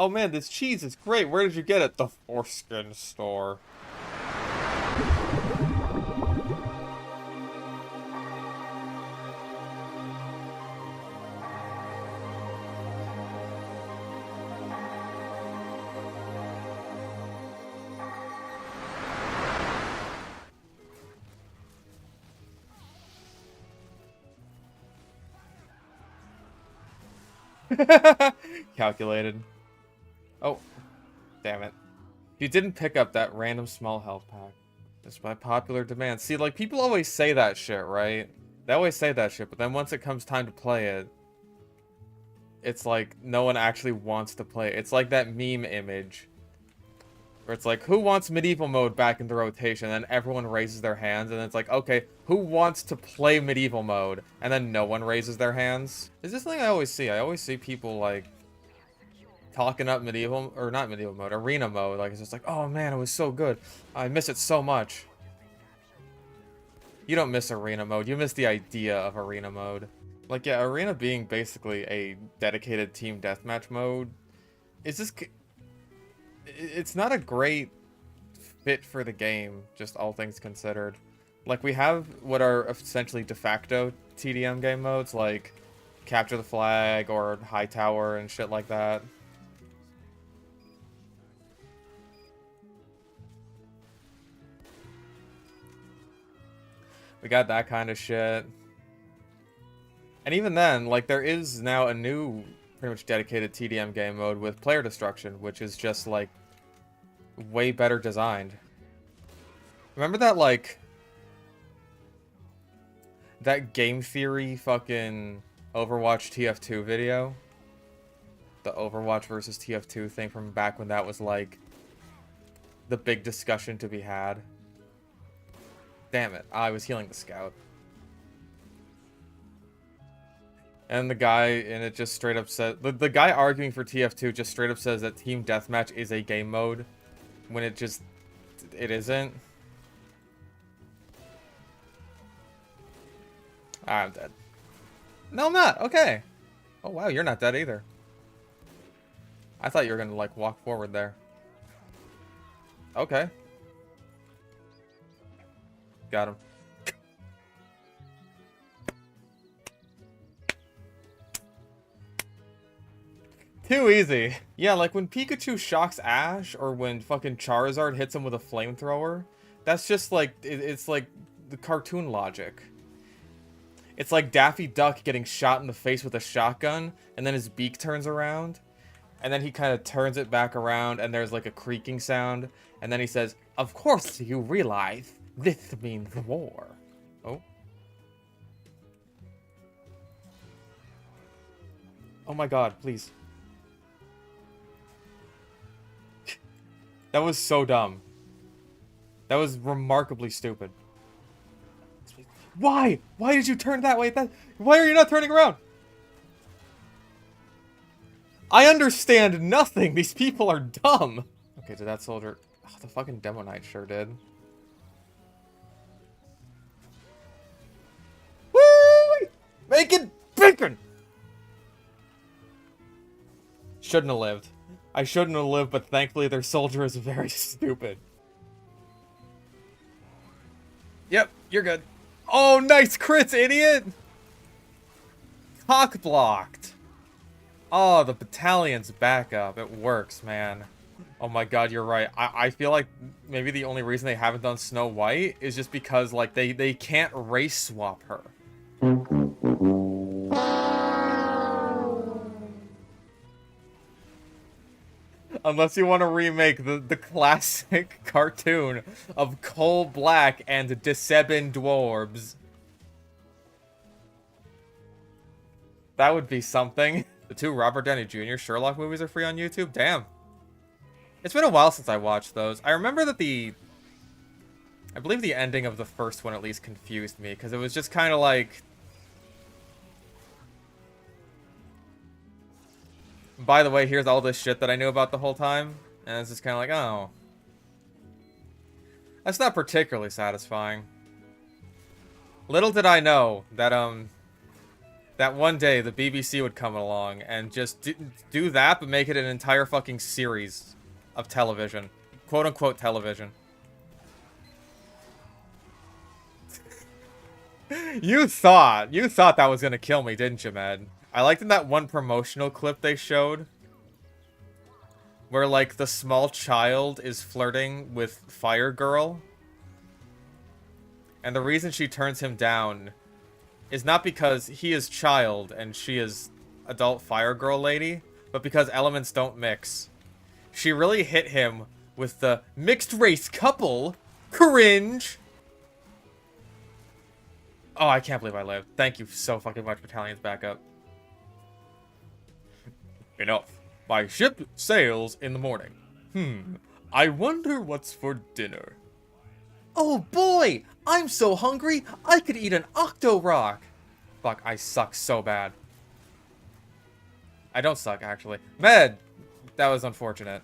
Oh man, this cheese is great. Where did you get it? The foreskin store. Calculated. Oh, damn it. You didn't pick up that random small health pack. Just by popular demand. See, like, people always say that shit, right? They always say that shit, but then once it comes time to play it, it's like, no one actually wants to play it. It's like that meme image. Where it's like, who wants medieval mode back into rotation? And then everyone raises their hands, and it's like, okay, who wants to play medieval mode? And then no one raises their hands. Is this thing I always see? I always see people, like, talking up medieval, or not medieval mode, arena mode. Like, it's just like, oh man, it was so good. I miss it so much. You don't miss arena mode, you miss the idea of arena mode. Like, yeah, arena being basically a dedicated team deathmatch mode, it's just, it's not a great fit for the game, just all things considered. Like, we have what are essentially de facto TDM game modes, like Capture the Flag or High Tower and shit like that. We got that kind of shit. And even then, like, there is now a new, pretty much dedicated TDM game mode with player destruction, which is just, like, way better designed. Remember that, like, that game theory fucking Overwatch TF2 video? The Overwatch versus TF2 thing from back when that was, like, the big discussion to be had. Damn it, I was healing the scout. And the guy in it just straight up said... The guy arguing for TF2 just straight up says that Team Deathmatch is a game mode. When it just... it isn't. I'm dead. No, I'm not. Okay. Oh, wow, you're not dead either. I thought you were gonna, like, walk forward there. Okay. Got him. Too easy. Yeah, like when Pikachu shocks Ash, or when fucking Charizard hits him with a flamethrower, that's just like, it's like the cartoon logic. It's like Daffy Duck getting shot in the face with a shotgun, and then his beak turns around, and then he kind of turns it back around, and there's like a creaking sound, and then he says, "Of course you realize this means war." Oh. Oh my god, please. That was so dumb. That was remarkably stupid. Why? Why did you turn that way? Why are you not turning around? I understand nothing. These people are dumb. Okay, did that soldier... Oh, the fucking Demo Knight sure did. Woo! Make it bacon! Shouldn't have lived. I shouldn't have lived, but thankfully their soldier is very stupid. Yep, you're good. Oh, nice crits, idiot! Cock blocked. Oh, the battalion's back up. It works, man. Oh my god, you're right. I feel like maybe the only reason they haven't done Snow White is just because, like, they can't race swap her. Unless you want to remake the classic cartoon of Coal Black and Desebin Dwarves. That would be something. The two Robert Downey Jr. Sherlock movies are free on YouTube? Damn. It's been a while since I watched those. I remember that I believe the ending of the first one at least confused me, because it was just kind of like... By the way, here's all this shit that I knew about the whole time. And it's just kind of like, oh. That's not particularly satisfying. Little did I know that that one day the BBC would come along and just do that, but make it an entire fucking series of television. Quote-unquote television. You thought that was gonna kill me, didn't you, man? I liked in that one promotional clip they showed, where, like, the small child is flirting with Fire Girl. And the reason she turns him down is not because he is child and she is adult Fire Girl lady, but because elements don't mix. She really hit him with the mixed race couple. Cringe! Oh, I can't believe I lived. Thank you so fucking much, Battalion's backup. Enough. My ship sails in the morning. I wonder what's for dinner. Oh boy! I'm so hungry, I could eat an Octo-Rock! Fuck, I suck so bad. I don't suck, actually. Med! That was unfortunate.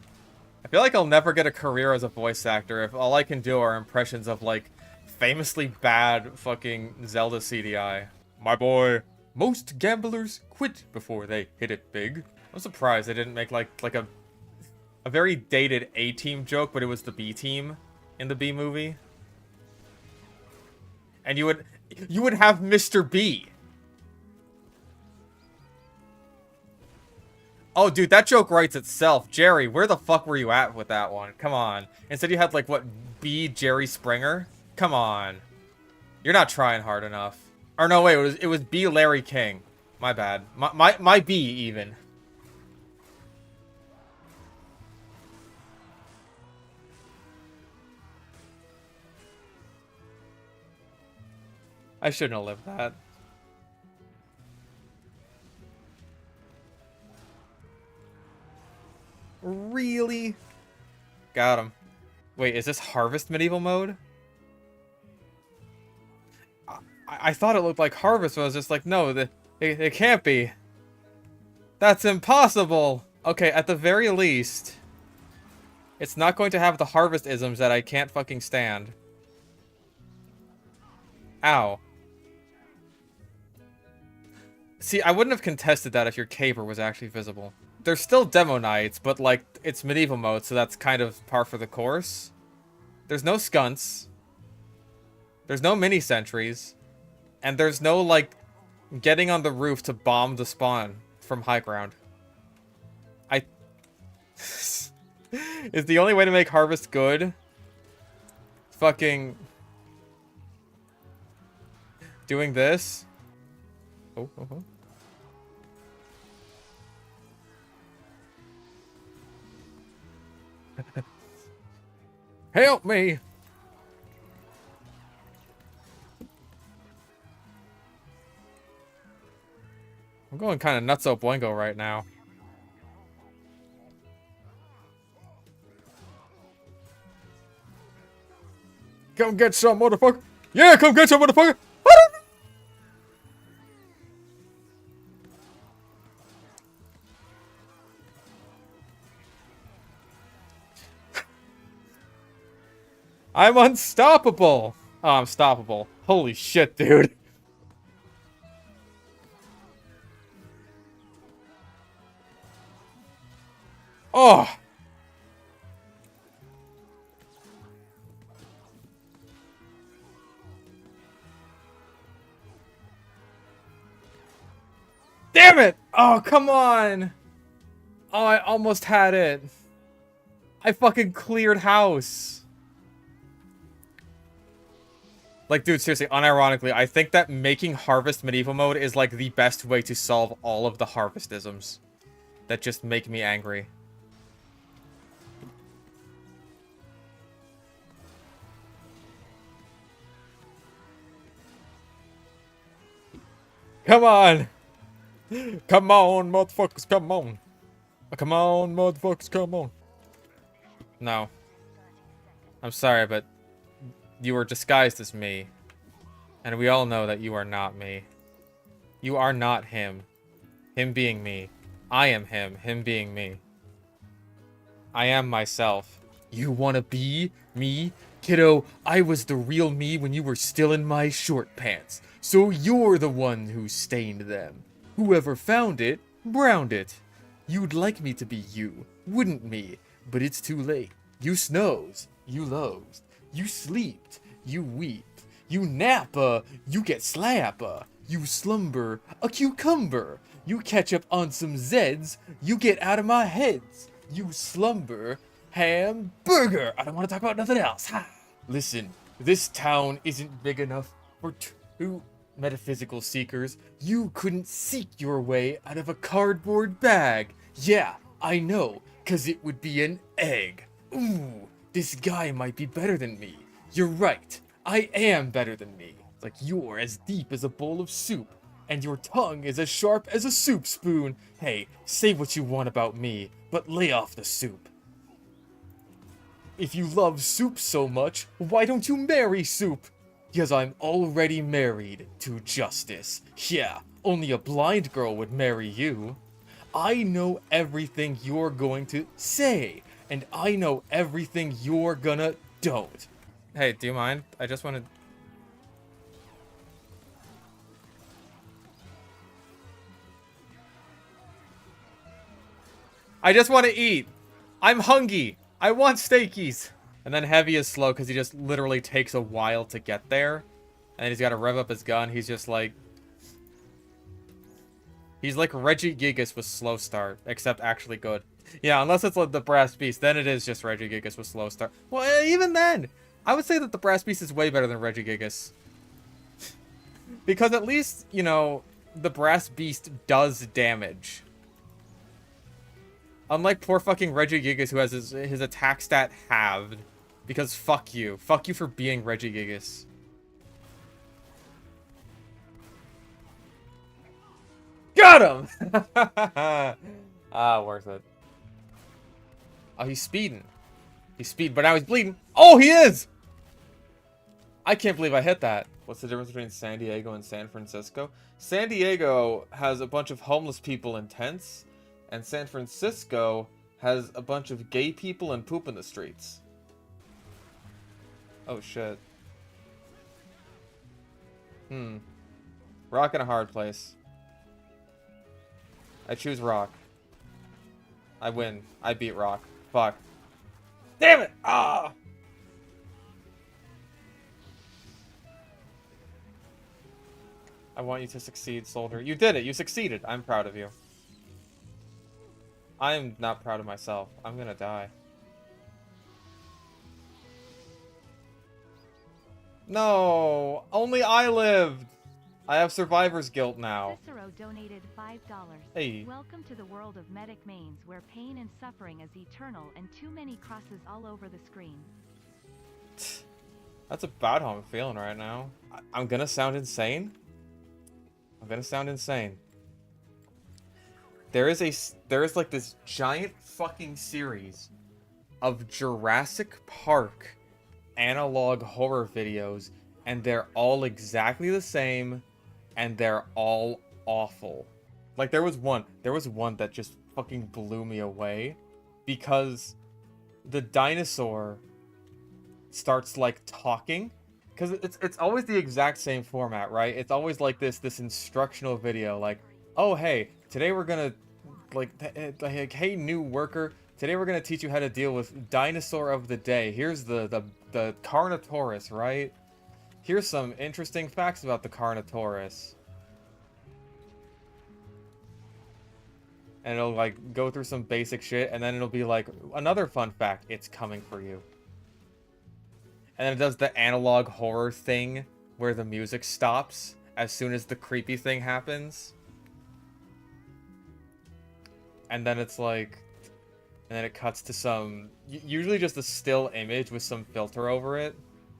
I feel like I'll never get a career as a voice actor if all I can do are impressions of, like, famously bad fucking Zelda CDI. My boy, most gamblers quit before they hit it big. I'm surprised they didn't make, like a very dated A-Team joke, but it was the B-Team in the B movie. And you would have Mr. B. Oh, dude, that joke writes itself. Jerry, where the fuck were you at with that one? Come on. Instead you had, like, what, B. Jerry Springer? Come on. You're not trying hard enough. Or no, wait, it was B. Larry King. My bad. My B, even. I shouldn't have lived that. Really? Got him. Wait, is this Harvest medieval mode? I thought it looked like Harvest, but I was just like, no, it can't be. That's impossible! Okay, at the very least, it's not going to have the Harvest-isms that I can't fucking stand. Ow. See, I wouldn't have contested that if your caper was actually visible. There's still Demo Knights, but, like, it's medieval mode, so that's kind of par for the course. There's no skunts. There's no mini-sentries. And there's no, like, getting on the roof to bomb the spawn from high ground. Is the only way to make Harvest good fucking doing this? Oh. Help me! I'm going kind of nutso boingo right now. Come get some, motherfucker! Yeah, come get some, motherfucker! I'm unstoppable! Oh, I'm stoppable. Holy shit, dude. Oh! Damn it! Oh, come on! Oh, I almost had it. I fucking cleared house. Like, dude, seriously, unironically, I think that making Harvest medieval mode is, like, the best way to solve all of the Harvest-isms that just make me angry. Come on! Come on, motherfuckers, come on! Come on, motherfuckers, come on! No. I'm sorry, but you were disguised as me. And we all know that you are not me. You are not him. Him being me. I am him being me. I am myself. You wanna be me? Kiddo, I was the real me when you were still in my short pants. So you're the one who stained them. Whoever found it, browned it. You'd like me to be you, wouldn't me? But it's too late. You snows, you lows, you sleeped, you weep, you nappa, you get slappa, you slumber, a cucumber, you catch up on some Zeds, you get out of my heads, you slumber, hamburger. I don't want to talk about nothing else. Ha! Listen, this town isn't big enough for two metaphysical seekers. You couldn't seek your way out of a cardboard bag. Yeah, I know, 'cause it would be an egg. Ooh, this guy might be better than me. You're right, I am better than me. It's like you're as deep as a bowl of soup, and your tongue is as sharp as a soup spoon. Hey, say what you want about me, but lay off the soup. If you love soup so much, why don't you marry soup? Because I'm already married to justice. Yeah, only a blind girl would marry you. I know everything you're going to say, and I know everything you're gonna don't. Hey, do you mind? I just wanted... I just want to eat. I'm hungry. I want steakies. And then Heavy is slow because he just literally takes a while to get there. And he's got to rev up his gun. He's just like... He's like Reggie Gigas with slow start, except actually good. Yeah, unless it's like the Brass Beast, then it is just Reggie Gigas with slow start. Well, even then, I would say that the Brass Beast is way better than Reggie Gigas. Because at least, you know, the Brass Beast does damage. Unlike poor fucking Reggie Gigas, who has his attack stat halved. Because fuck you. Fuck you for being Reggie Gigas. Got him! Ah, worth it. Oh, he's speeding. He's speeding, but now he's bleeding. Oh, he is! I can't believe I hit that. What's the difference between San Diego and San Francisco? San Diego has a bunch of homeless people in tents. And San Francisco has a bunch of gay people and poop in the streets. Oh, shit. Rock in a hard place. I choose rock. I win. I beat rock. Fuck. Damn it! Ah! I want you to succeed, soldier. You did it! You succeeded! I'm proud of you. I'm not proud of myself. I'm gonna die. No! Only I lived! I have survivor's guilt now. Cicero donated $5. Hey. Welcome to the world of medic mains, where pain and suffering is eternal and too many crosses all over the screen. That's about how I'm feeling right now. I'm gonna sound insane. I'm gonna sound insane. There is like this giant fucking series of Jurassic Park analog horror videos, and they're all exactly the same, and they're all awful. Like there was one that just fucking blew me away because the dinosaur starts like talking, because it's always the exact same format, right? It's always like this instructional video, like, oh hey, today we're gonna like hey new worker, today we're gonna teach you how to deal with dinosaur of the day. Here's the Carnotaurus, right? Here's some interesting facts about the Carnotaurus. And it'll like go through some basic shit, and then it'll be like, another fun fact, it's coming for you. And then it does the analog horror thing where the music stops as soon as the creepy thing happens. And then it's like, and then it cuts to some, usually just a still image with some filter over it,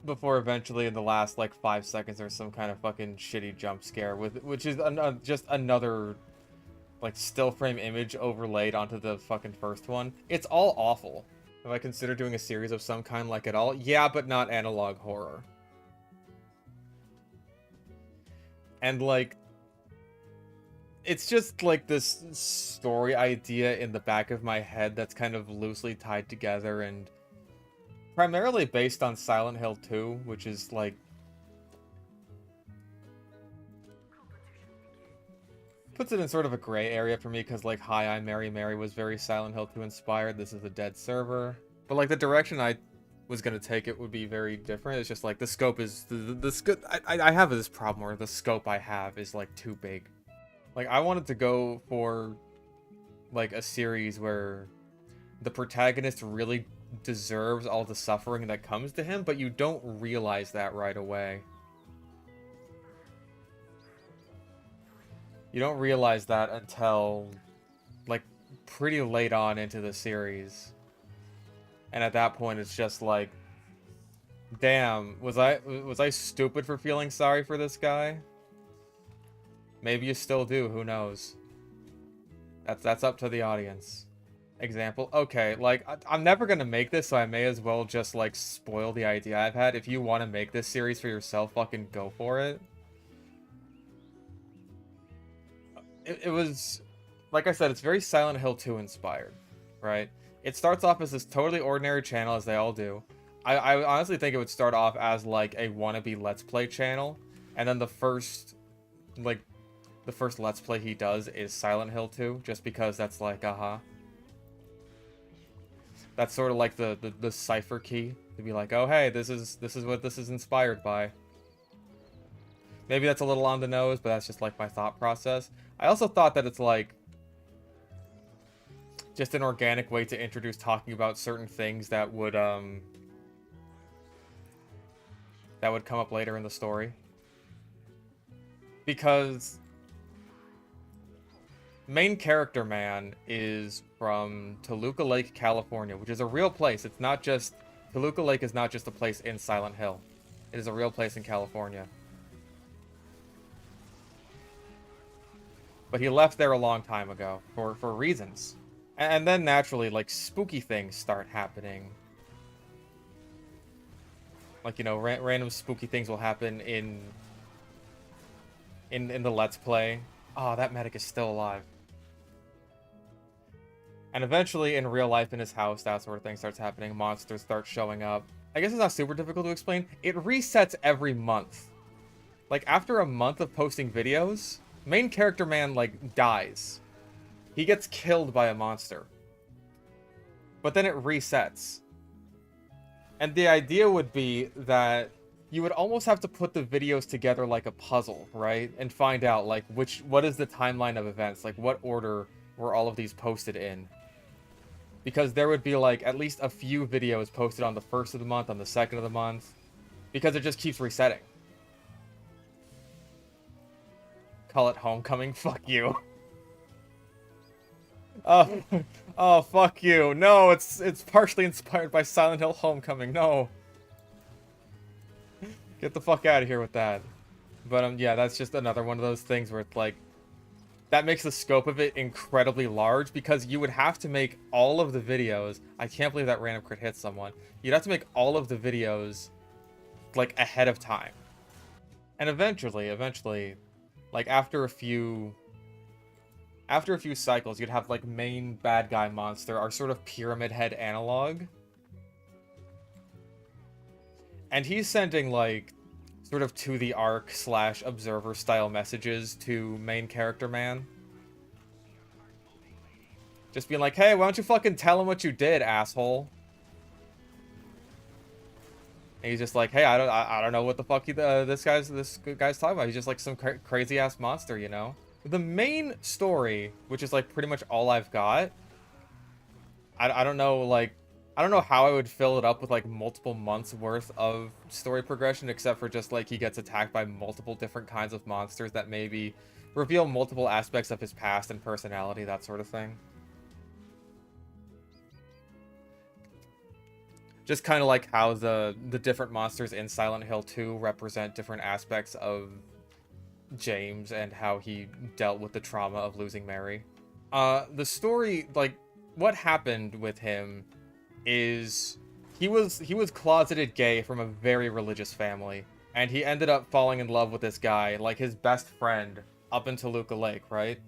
before eventually in the last like 5 seconds there's some kind of fucking shitty jump scare which is just another like still frame image overlaid onto the fucking first one. It's all awful. Have I considered doing a series of some kind like it all? Yeah, but not analog horror. And like, it's just like this story idea in the back of my head that's kind of loosely tied together and primarily based on Silent Hill 2, which is like Puts it in sort of a gray area for me because, like, Hi, I'm Mary Mary was very Silent Hill 2 inspired. This is a dead server. But, like, the direction I was going to take it would be very different. It's just, like, the scope is... The scope... I have this problem where the scope I have is, like, too big. Like, I wanted to go for, like, a series where the protagonist really deserves all the suffering that comes to him, but you don't realize that right away. You don't realize that until, like, pretty late on into the series. And at that point, it's just like, damn, was I stupid for feeling sorry for this guy? Maybe you still do, who knows? That's up to the audience. Example, okay, like, I'm never gonna make this, so I may as well just, like, spoil the idea I've had. If you want to make this series for yourself, fucking go for it. It was, like I said, it's very Silent Hill 2 inspired, right? It starts off as this totally ordinary channel, as they all do. I honestly think it would start off as, like, a wannabe Let's Play channel, and then the first Let's Play he does is Silent Hill 2, just because that's like, that's sort of like the cipher key to be like, oh hey, this is what this is inspired by. Maybe that's a little on the nose, but that's just like my thought process. I also thought that it's like just an organic way to introduce talking about certain things that would come up later in the story. Because main character man is from Toluca Lake, California, which is a real place. It's not just... Toluca Lake is not just a place in Silent Hill. It is a real place in California. But he left there a long time ago, for reasons. And then, naturally, like, spooky things start happening. Like, you know, random spooky things will happen in the Let's Play. Oh, that medic is still alive. And eventually, in real life, in his house, that sort of thing starts happening. Monsters start showing up. I guess it's not super difficult to explain. It resets every month. Like, after a month of posting videos, main character man, like, dies. He gets killed by a monster. But then it resets. And the idea would be that you would almost have to put the videos together like a puzzle, right? And find out, like, what is the timeline of events? Like, what order were all of these posted in? Because there would be, like, at least a few videos posted on the 1st of the month, on the 2nd of the month. Because it just keeps resetting. Call it Homecoming? Fuck you. Oh, fuck you. No, it's partially inspired by Silent Hill Homecoming. No. Get the fuck out of here with that. But, yeah, that's just another one of those things where it's like, that makes the scope of it incredibly large, because you would have to make all of the videos... I can't believe that random crit hit someone. You'd have to make all of the videos, like, ahead of time. And eventually, like, after a few cycles, you'd have, like, main bad guy monster, our sort of Pyramid Head analog. And he's sending, like, sort of to the arc / observer style messages to main character man. Just being like, hey, why don't you fucking tell him what you did, asshole? And he's just like, hey, I don't know what the fuck this guy's talking about. He's just like some crazy ass monster, you know? The main story, which is like pretty much all I've got, I don't know, like, I don't know how I would fill it up with, like, multiple months worth of story progression, except for just, like, he gets attacked by multiple different kinds of monsters that maybe reveal multiple aspects of his past and personality, that sort of thing. Just kind of like how the different monsters in Silent Hill 2 represent different aspects of James and how he dealt with the trauma of losing Mary. The story, like, what happened with him is he was closeted gay from a very religious family, and he ended up falling in love with this guy, like his best friend, up in Toluca Lake, right?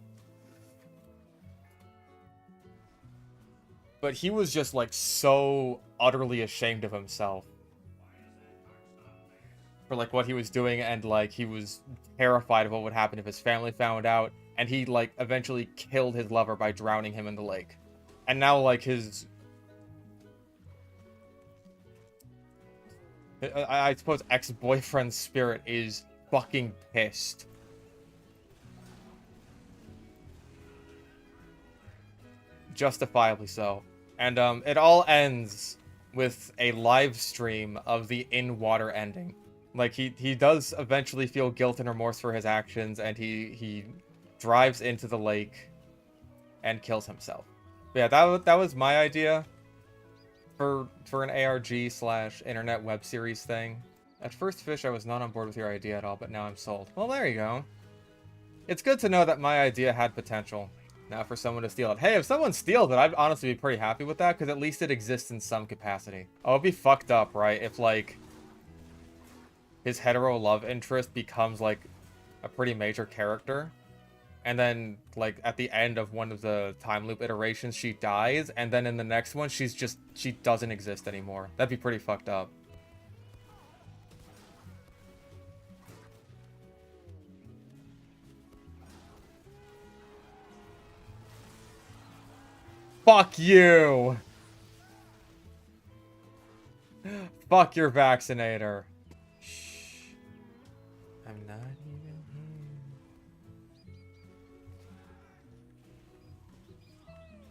But he was just, like, so utterly ashamed of himself for, like, what he was doing, and, like, he was terrified of what would happen if his family found out, and he, like, eventually killed his lover by drowning him in the lake. And now, like, his... I suppose ex-boyfriend's spirit is fucking pissed. Justifiably so. And, it all ends with a live stream of the in-water ending. Like, he does eventually feel guilt and remorse for his actions, and he drives into the lake and kills himself. But yeah, that was my idea for an ARG/internet web series thing. At first, Fish, I was not on board with your idea at all, but now I'm sold. Well, there you go. It's good to know that my idea had potential. Now for someone to steal it. Hey, if someone steals it, I'd honestly be pretty happy with that, because at least it exists in some capacity. Oh, it'd be fucked up, right? If, like, his hetero love interest becomes, like, a pretty major character, and then, like, at the end of one of the time loop iterations, she dies, and then in the next one, she doesn't exist anymore. That'd be pretty fucked up. Fuck you! Fuck your vaccinator. Shh. I'm not even here.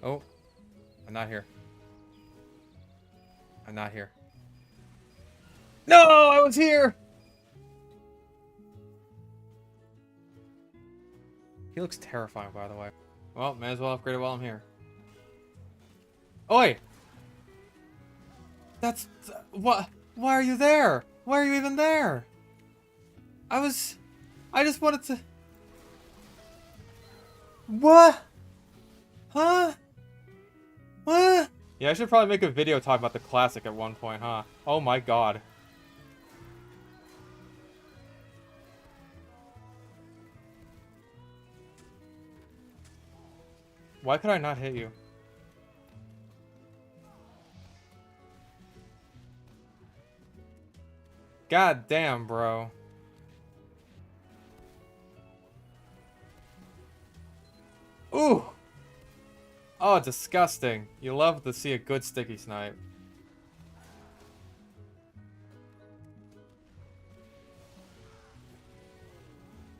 Oh. I'm not here. I'm not here. No! I was here! He looks terrifying, by the way. Well, may as well upgrade it while I'm here. Oi! That's... what? Why are you there? Why are you even there? I just wanted to... What? Huh? What? Yeah, I should probably make a video talking about the classic at one point, huh? Oh my god. Why could I not hit you? God damn, bro. Ooh! Oh, disgusting. You love to see a good sticky snipe.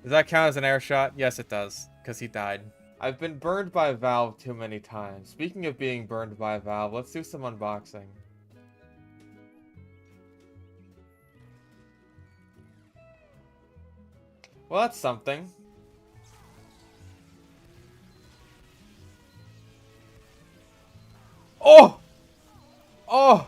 Does that count as an air shot? Yes, it does, because he died. I've been burned by Valve too many times. Speaking of being burned by Valve, let's do some unboxing. Well, that's something. Oh! Oh!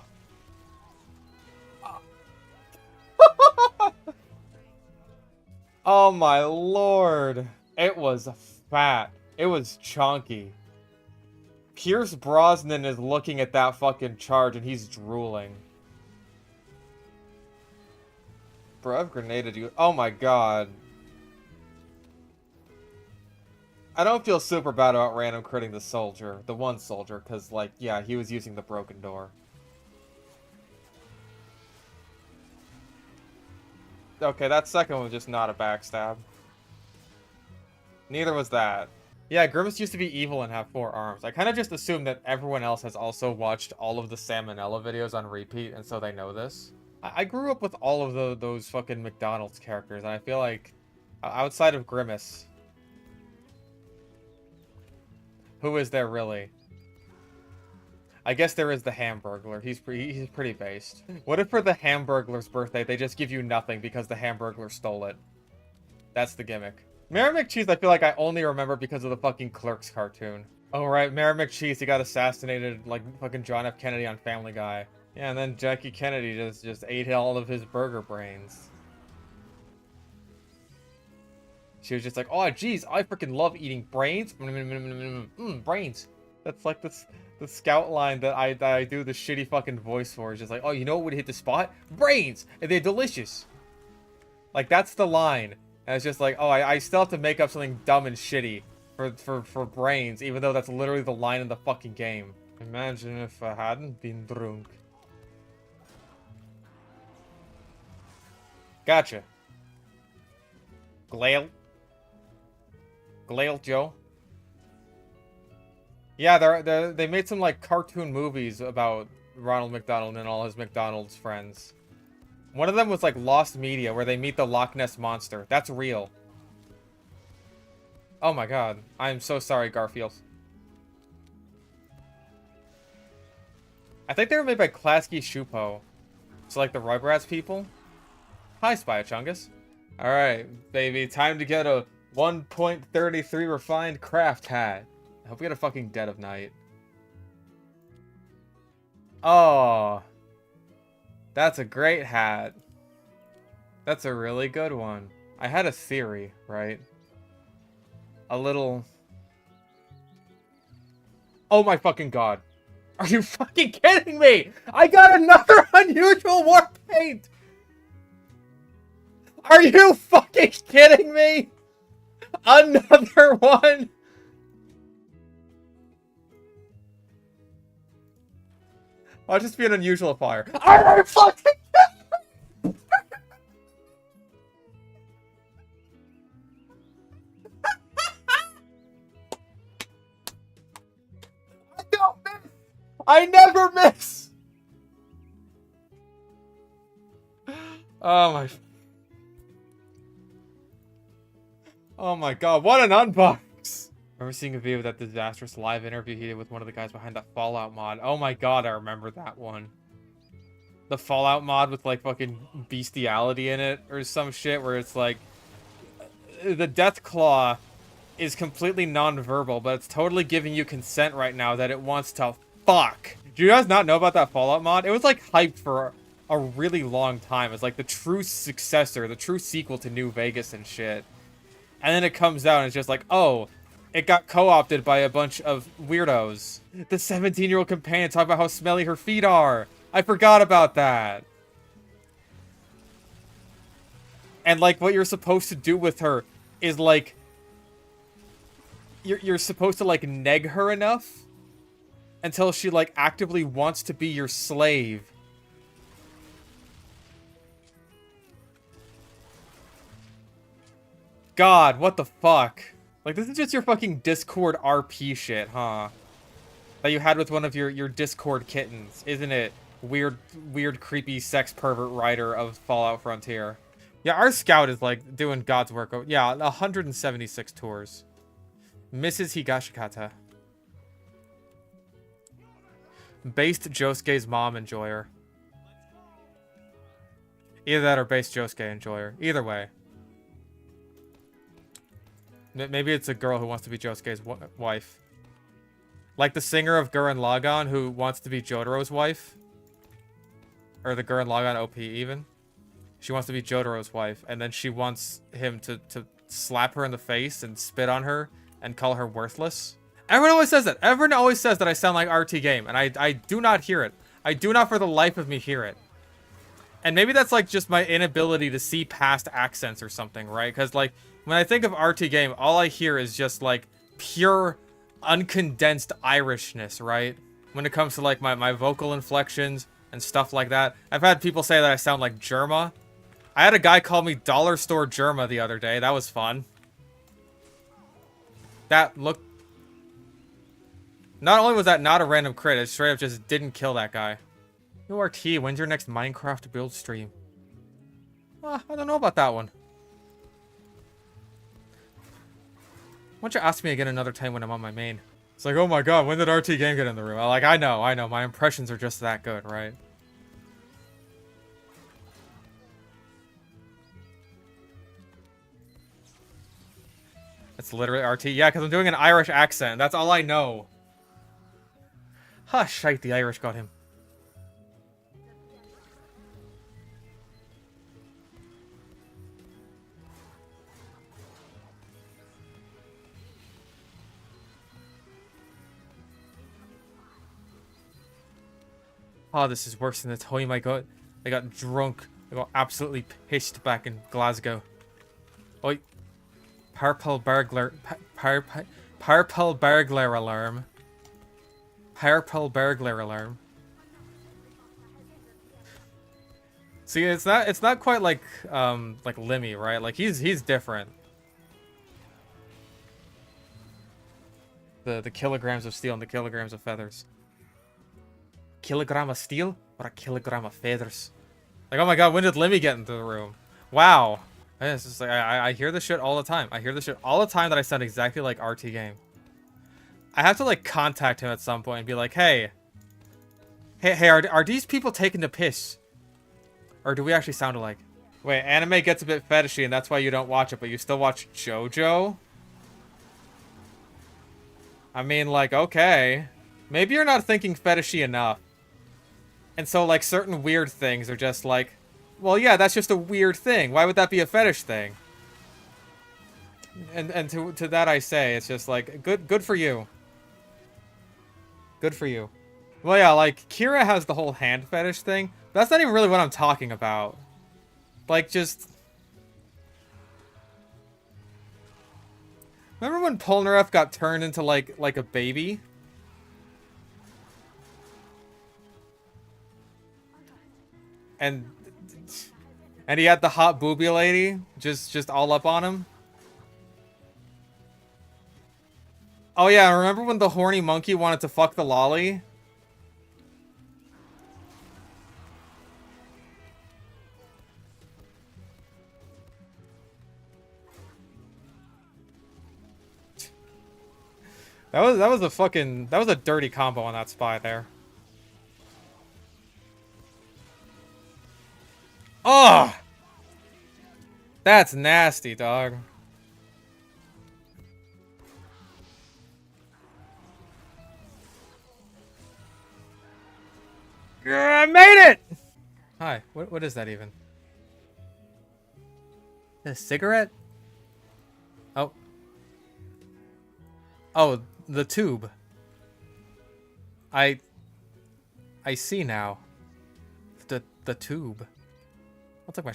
Oh my lord. It was fat. It was chunky. Pierce Brosnan is looking at that fucking charge and he's drooling. Bro, I've grenaded you. Oh my god. I don't feel super bad about random critting the soldier. The one soldier, because, like, yeah, he was using the broken door. Okay, that second one was just not a backstab. Neither was that. Yeah, Grimace used to be evil and have 4 arms. I kind of just assumed that everyone else has also watched all of the Salmonella videos on repeat, and so they know this. I grew up with all of those fucking McDonald's characters, and I feel like, outside of Grimace, who is there really? I guess there is the Hamburglar. He's pretty based. What if for the Hamburglar's birthday, they just give you nothing because the Hamburglar stole it? That's the gimmick. Mary McCheese, I feel like I only remember because of the fucking Clerks cartoon. Oh, right, Mary McCheese, he got assassinated like fucking John F. Kennedy on Family Guy. Yeah, and then Jackie Kennedy just ate all of his burger brains. She was just like, oh, geez, I freaking love eating brains. Brains. That's like the scout line that I do the shitty fucking voice for. It's just like, oh, you know what would hit the spot? Brains! And they're delicious. Like, that's the line. And it's just like, oh, I still have to make up something dumb and shitty for brains, even though that's literally the line in the fucking game. Imagine if I hadn't been drunk. Gotcha. Glail. Glail Joe. Yeah, they made some like cartoon movies about Ronald McDonald and all his McDonald's friends. One of them was like Lost Media, where they meet the Loch Ness Monster. That's real. Oh my god. I am so sorry, Garfield. I think they were made by Klasky Shupo. So like the Rugrats people. Hi, Spychungus. Alright, baby. Time to get a 1.33 refined craft hat. I hope we get a fucking Dead of Night. Oh. That's a great hat. That's a really good one. I had a theory, right? A little... Oh my fucking god. Are you fucking kidding me? I got another unusual war paint! Are you fucking kidding me? Another one? I'll just be an unusual fire. Are you fucking kidding me? I don't miss! I never miss! Oh my... Oh my god, what an unbox! I remember seeing a video of that disastrous live interview he did with one of the guys behind that Fallout mod. Oh my god, I remember that one. The Fallout mod with like fucking bestiality in it or some shit where it's like... The Death Claw is completely non-verbal, but it's totally giving you consent right now that it wants to fuck. Do you guys not know about that Fallout mod? It was like hyped for a really long time. It's like the true successor, the true sequel to New Vegas and shit. And then it comes out and it's just like, oh, it got co-opted by a bunch of weirdos. The 17-year-old companion talking about how smelly her feet are. I forgot about that. And like what you're supposed to do with her is like... You're supposed to like neg her enough until she like actively wants to be your slave. God, what the fuck? Like, this is just your fucking Discord RP shit, huh? That you had with one of your Discord kittens, isn't it? Weird, creepy sex pervert writer of Fallout Frontier. Yeah, our scout is, like, doing God's work. Yeah, 176 tours. Mrs. Higashikata. Based Josuke's mom enjoyer. Either that or based Josuke enjoyer. Either way. Maybe it's a girl who wants to be Josuke's wife. Like the singer of Gurren Lagann who wants to be Jotaro's wife. Or the Gurren Lagann OP even. She wants to be Jotaro's wife. And then she wants him to slap her in the face and spit on her and call her worthless. Everyone always says that. Everyone always says that I sound like RT Game. And I do not hear it. I do not for the life of me hear it. And maybe that's like just my inability to see past accents or something, right? Because like... When I think of RT Game, all I hear is just, like, pure, uncondensed Irishness, right? When it comes to, like, my vocal inflections and stuff like that. I've had people say that I sound like Germa. I had a guy call me Dollar Store Germa the other day. That was fun. That looked... Not only was that not a random crit, it straight up just didn't kill that guy. Yo, RT, when's your next Minecraft build stream? I don't know about that one. Why don't you ask me again another time when I'm on my main? It's like, oh my god, when did RT Game get in the room? I'm like, I know, my impressions are just that good, right? It's literally RT. Yeah, because I'm doing an Irish accent. That's all I know. Hush, shite, the Irish got him. Oh, this is worse than the time I got drunk. I got absolutely pissed back in Glasgow. Oi. Purple burglar... Purple burglar alarm. Purple burglar alarm. See, it's not quite like Limmy, right? Like he's different. The kilograms of steel and the kilograms of feathers. Kilogram of steel or a kilogram of feathers? Like, oh my god, when did Lemmy get into the room? Wow. It's just like, I hear this shit all the time. I hear this shit all the time that I sound exactly like RT Game. I have to, like, contact him at some point and be like, hey, are these people taking the piss? Or do we actually sound alike? Wait, anime gets a bit fetishy and that's why you don't watch it, but you still watch JoJo? I mean, like, okay. Maybe you're not thinking fetishy enough. And so, like, certain weird things are just like, well, yeah, that's just a weird thing. Why would that be a fetish thing? And to that I say, it's just like, good for you. Good for you. Well, yeah, like, Kira has the whole hand fetish thing. But that's not even really what I'm talking about. Like, just... Remember when Polnareff got turned into, like a baby? And he had the hot booby lady just all up on him? Oh yeah, remember when the horny monkey wanted to fuck the lolly? That was a fucking... That was a dirty combo on that spy there. Oh! That's nasty, dog. I made it! Hi, what is that even? A cigarette? Oh. Oh, the tube. I see now. The tube. I'll take my